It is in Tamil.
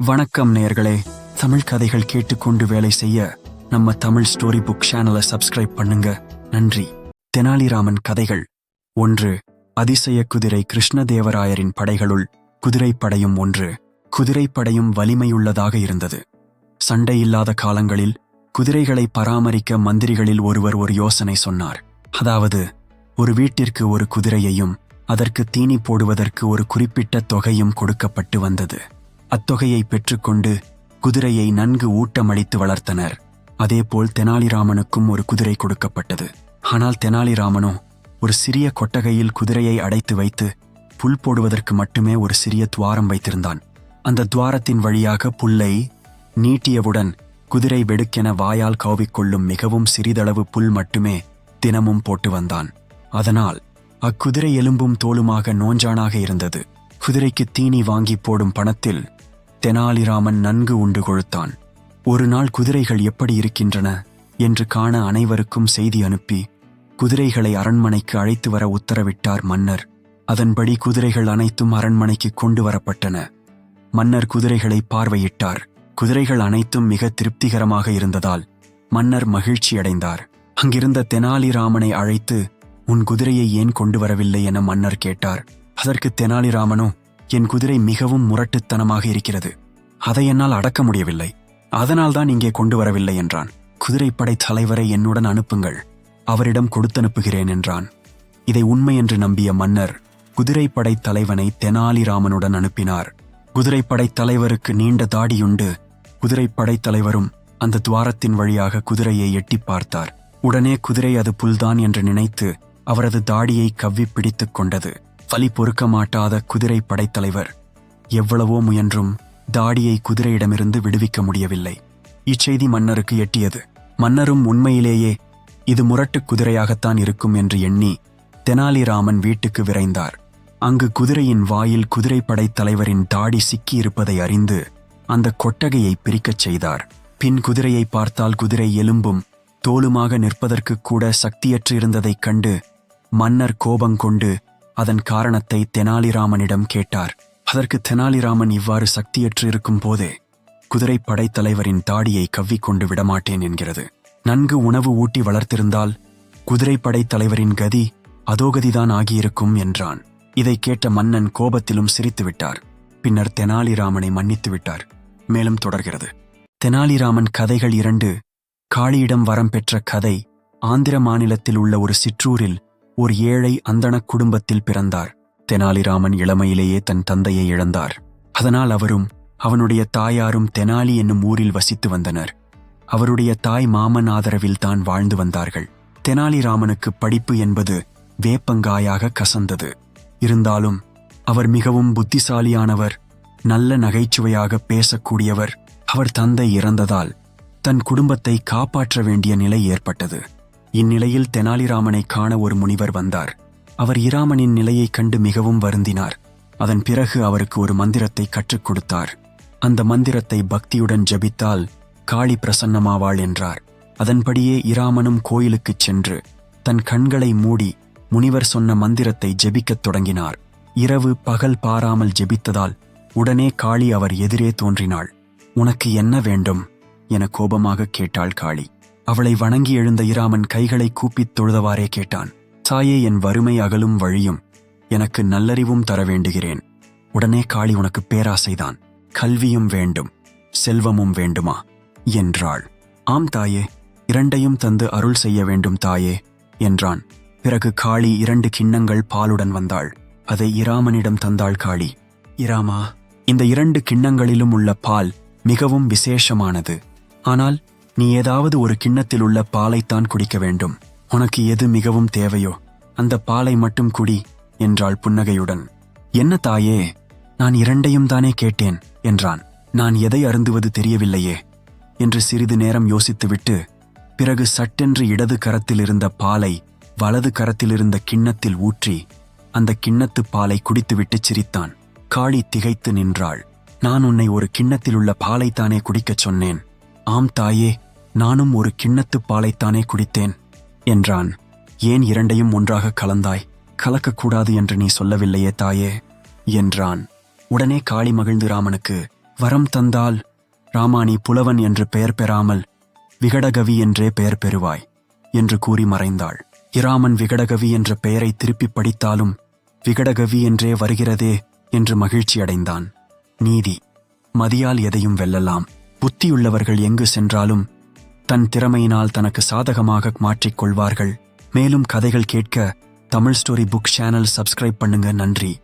வணக்கம் நேயர்களே. தமிழ் கதைகள் கேட்டுக்கொண்டு வேலை செய்ய நம்ம தமிழ் ஸ்டோரி புக் சேனலை சப்ஸ்கிரைப் பண்ணுங்க. நன்றி. தெனாலிராமன் கதைகள் 1. அதிசய குதிரை. கிருஷ்ணதேவராயரின் படைகளுள் குதிரைப்படையும் ஒன்று. குதிரைப்படையும் வலிமையுள்ளதாக இருந்தது. சண்டை இல்லாத காலங்களில் குதிரைகளை பராமரிக்க மந்திரிகளில் ஒருவர் ஒரு யோசனை சொன்னார். அதாவது, ஒரு வீட்டிற்கு ஒரு குதிரையையும் அதற்கு தீனி போடுவதற்கு ஒரு குறிப்பிட்ட தொகையும் கொடுக்கப்பட்டு வந்தது. அத்தொகையை பெற்றுக்கொண்டு குதிரையை நன்கு ஊட்டமளித்து வளர்த்தனர். அதேபோல் தெனாலிராமனுக்கும் ஒரு குதிரை கொடுக்கப்பட்டது. ஆனால் தெனாலிராமனோ ஒரு சிறிய கொட்டகையில் குதிரையை அடைத்து வைத்து புல் போடுவதற்கு மட்டுமே ஒரு சிறிய துவாரம் வைத்திருந்தான். அந்த துவாரத்தின் வழியாக புல்லை நீட்டியவுடன் குதிரை வெடுக்கென வாயால் கவ்விக்கொள்ளும் மிகவும் சிறிதளவு புல் மட்டுமே தினமும் போட்டு வந்தான். அதனால் அக்குதிரை எலும்பும் தோலுமாக நோஞ்சானாக இருந்தது. குதிரைக்கு தீனி வாங்கி போடும் பணத்தில் தெனாலிராமன் நன்கு உண்டு கொழுத்தான். ஒரு நாள் குதிரைகள் எப்படி இருக்கின்றன என்று காண அனைவருக்கும் செய்தி அனுப்பி குதிரைகளை அரண்மனைக்கு அழைத்து வர உத்தரவிட்டார் மன்னர். அதன்படி குதிரைகள் அனைத்தும் அரண்மனைக்கு கொண்டு வரப்பட்டன. மன்னர் குதிரைகளை பார்வையிட்டார். குதிரைகள் அனைத்தும் மிக திருப்திகரமாக இருந்ததால் மன்னர் மகிழ்ச்சியடைந்தார். அங்கிருந்த தெனாலிராமனை அழைத்து, உன் குதிரையை ஏன் கொண்டு வரவில்லை என மன்னர் கேட்டார். அதற்கு தெனாலிராமனோ, என் குதிரை மிகவும் முரட்டுத்தனமாக இருக்கிறது, அதை என்னால் அடக்க முடியவில்லை, அதனால்தான் இங்கே கொண்டு வரவில்லை என்றான். குதிரைப்படை தலைவரை என்னுடன் அனுப்புங்கள், அவரிடம் கொடுத்தனுப்புகிறேன் என்றான். இதை உண்மை என்று நம்பிய மன்னர் குதிரைப்படை தலைவனை தெனாலிராமனுடன் அனுப்பினார். குதிரைப்படை தலைவருக்கு நீண்ட தாடியுண்டு. குதிரைப்படை தலைவரும் அந்த துவாரத்தின் வழியாக குதிரையை எட்டி பார்த்தார். உடனே குதிரை அது புல்தான் என்று நினைத்து அவரது தாடியை கவ்வி பிடித்துக் கொண்டது. வலி பொறுக்க மாட்டாத குதிரை படைத்தலைவர் எவ்வளவோ முயன்றும் தாடியை குதிரையிடமிருந்து விடுவிக்க முடியவில்லை. இச்செய்தி மன்னருக்கு எட்டியது. மன்னரும் உண்மையிலேயே இது முரட்டு குதிரையாகத்தான் இருக்கும் என்று எண்ணி தெனாலிராமன் வீட்டுக்கு விரைந்தார். அங்கு குதிரையின் வாயில் குதிரைப்படை தலைவரின் தாடி சிக்கி இருப்பதை அறிந்து அந்த கொட்டகையை பிரிக்கச் செய்தார். பின் குதிரையை பார்த்தால் குதிரை எலும்பும் தோலுமாக நிற்பதற்கு கூட சக்தியற்று இருந்ததைக் கண்டு மன்னர் கோபங்கொண்டு அதன் காரணத்தை தெனாலிராமனிடம் கேட்டார். அதற்கு தெனாலிராமன், இவ்வாறு சக்தியற்று இருக்கும் போதே குதிரை படைத்தலைவரின் தாடியை கவ்விக்கொண்டு விடமாட்டேன் என்கிறது. நன்கு உணவு ஊட்டி வளர்த்திருந்தால் குதிரை படைத்தலைவரின் கதி அதோகதிதான் ஆகியிருக்கும் என்றான். இதை கேட்ட மன்னன் கோபத்திலும் சிரித்துவிட்டார். பின்னர் தெனாலிராமனை மன்னித்து விட்டார். மேலும் தொடர்கிறது. தெனாலிராமன் கதைகள் 2. காளியிடம் வரம் பெற்ற கதை. ஆந்திர மாநிலத்தில் உள்ள ஒரு சிற்றூரில் ஒரு ஏழை அந்தணக் குடும்பத்தில் பிறந்தார். தெனாலிராமன் இளமையிலேயே தன் தந்தையை இழந்தார். அதனால் அவரும் அவனுடைய தாயாரும் தெனாலி என்னும் ஊரில் வசித்து வந்தனர். அவருடைய தாய் மாமன் ஆதரவில் தான் வாழ்ந்து வந்தார்கள். தெனாலிராமனுக்கு படிப்பு என்பது வேப்பங்காயாக கசந்தது. இருந்தாலும் அவர் மிகவும் புத்திசாலியானவர், நல்ல நகைச்சுவையாக பேசக்கூடியவர். அவர் தந்தை இறந்ததால் தன் குடும்பத்தை காப்பாற்ற வேண்டிய நிலை ஏற்பட்டது. இந்நிலையில் தெனாலிராமனை காண ஒரு முனிவர் வந்தார். அவர் இராமனின் நிலையைக் கண்டு மிகவும் வருந்தினார். அதன் பிறகு அவருக்கு ஒரு மந்திரத்தை கற்றுக் கொடுத்தார். அந்த மந்திரத்தை பக்தியுடன் ஜபித்தால் காளி பிரசன்னமாவாள் என்றார். அதன்படியே இராமனும் கோயிலுக்குச் சென்று தன் கண்களை மூடி முனிவர் சொன்ன மந்திரத்தை ஜெபிக்கத் தொடங்கினார். இரவு பகல் பாராமல் ஜெபித்ததால் உடனே காளி அவர் எதிரே தோன்றினாள். உனக்கு என்ன வேண்டும் என கோபமாக கேட்டாள் காளி. அவளை வணங்கி எழுந்த இராமன் கைகளை கூப்பித் தொழுதவாறே கேட்டான். தாயே, என் வறுமை அகலும் வழியும் எனக்கு நல்லறிவும் தர வேண்டுகிறேன். உடனே காளி, உனக்கு பேராசைதான், கல்வியும் வேண்டும், செல்வமும் வேண்டுமா என்றாள். ஆம் தாயே, இரண்டையும் தந்து அருள் செய்ய வேண்டும் தாயே என்றான். பிறகு காளி 2 கிண்ணங்கள் பாலுடன் வந்தாள். அதை இராமனிடம் தந்தாள் காளி. இராமா, இந்த 2 கிண்ணங்களிலும் உள்ள பால் மிகவும் விசேஷமானது. ஆனால் நீ ஏதாவது ஒரு கிண்ணத்தில் உள்ள பாலைத்தான் குடிக்க வேண்டும். உனக்கு எது மிகவும் தேவையோ அந்த பாலை மட்டும் குடி என்றாள் புன்னகையுடன். என்ன தாயே, நான் 2ஐயும் தானே கேட்டேன் என்றான். நான் எதை அருந்துவது தெரியவில்லையே என்று சிறிது நேரம் யோசித்துவிட்டு பிறகு சட்டென்று இடது கரத்தில் இருந்த பாலை வலது கரத்தில் இருந்த கிண்ணத்தில் ஊற்றி அந்த கிண்ணத்து பாலை குடித்துவிட்டு சிரித்தான். காளி திகைத்து நின்றாள். நான் உன்னை ஒரு கிண்ணத்தில் உள்ள பாலைத்தானே குடிக்கச் சொன்னேன். ஆம் தாயே, நானும் ஒரு கிண்ணத்து பாலைத்தானே குடித்தேன் என்றான். ஏன் 2ஐயும் ஒன்றாக கலந்தாய்? கலக்கக்கூடாது என்று நீ சொல்லவில்லையே தாயே என்றான். உடனே காளி மகிழ்ந்து ராமனுக்கு, வரம் தந்தால் ராமானி புலவன் என்று பெயர் பெறாமல் விகடகவி என்றே பெயர் பெறுவாய் என்று கூறி மறைந்தாள். இராமன் விகடகவி என்ற பெயரை திருப்பிப் படித்தாலும் விகடகவி என்றே வருகிறதே என்று மகிழ்ச்சியடைந்தான். நீதி. மதியால் எதையும் வெல்லலாம். புத்தியுள்ளவர்கள் எங்கு சென்றாலும் தன் திறமையினால் தனக்கு சாதகமாக மாற்றிக் கொள்வார்கள். மேலும் கதைகள் கேட்க Tamil story book channel subscribe பண்ணுங்க. நன்றி.